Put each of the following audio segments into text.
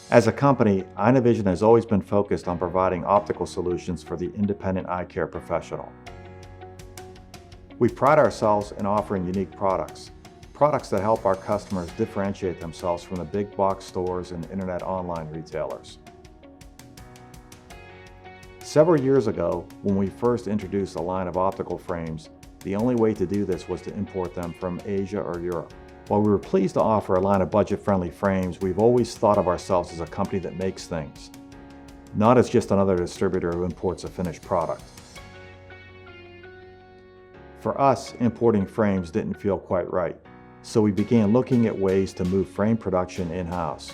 As a company, Eyewear has always been focused on providing optical solutions for the independent eye care professional. We pride ourselves in offering unique products that help our customers differentiate themselves from the big box stores and internet online retailers. Several years ago, when we first introduced a line of optical frames, the only way to do this was to import them from Asia or Europe. While we were pleased to offer a line of budget-friendly frames, we've always thought of ourselves as a company that makes things, not as just another distributor who imports a finished product. For us, importing frames didn't feel quite right, so we began looking at ways to move frame production in-house.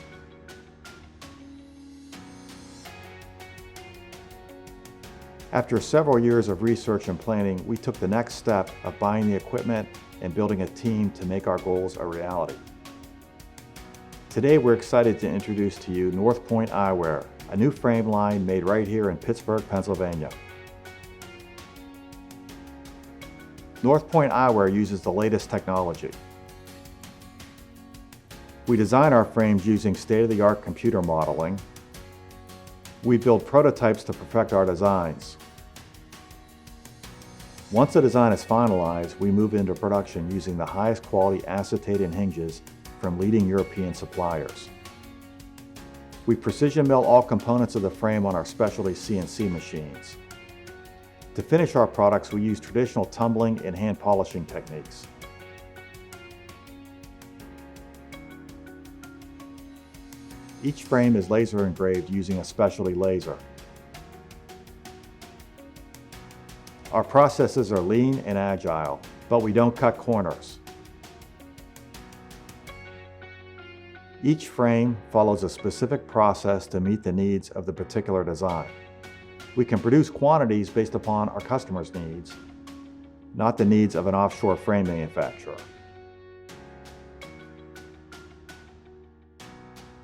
After several years of research and planning, we took the next step of buying the equipment and building a team to make our goals a reality. Today, we're excited to introduce to you North Point Eyewear, a new frame line made right here in Pittsburgh, Pennsylvania. North Point Eyewear uses the latest technology. We design our frames using state-of-the-art computer modeling. We build prototypes to perfect our designs. Once the design is finalized, we move into production using the highest quality acetate and hinges from leading European suppliers. We precision mill all components of the frame on our specialty CNC machines. To finish our products, we use traditional tumbling and hand polishing techniques. Each frame is laser engraved using a specialty laser. Our processes are lean and agile, but we don't cut corners. Each frame follows a specific process to meet the needs of the particular design. We can produce quantities based upon our customers' needs, not the needs of an offshore frame manufacturer.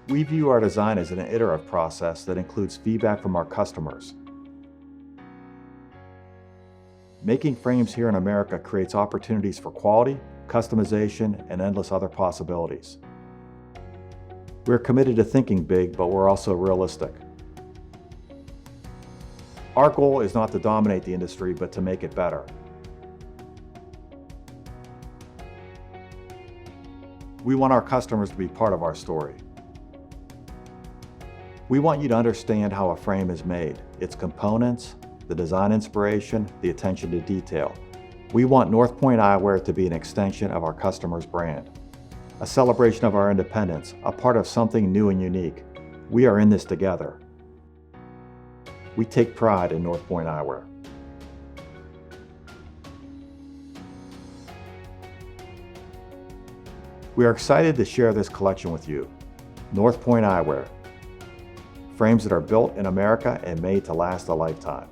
We view our design as an iterative process that includes feedback from our customers. Making frames here in America creates opportunities for quality, customization, and endless other possibilities. We're committed to thinking big, but we're also realistic. Our goal is not to dominate the industry, but to make it better. We want our customers to be part of our story. We want you to understand how a frame is made, its components, the design inspiration, the attention to detail. We want North Point Eyewear to be an extension of our customer's brand, a celebration of our independence, a part of something new and unique. We are in this together. We take pride in North Point Eyewear. We are excited to share this collection with you. North Point Eyewear. Frames that are built in America and made to last a lifetime.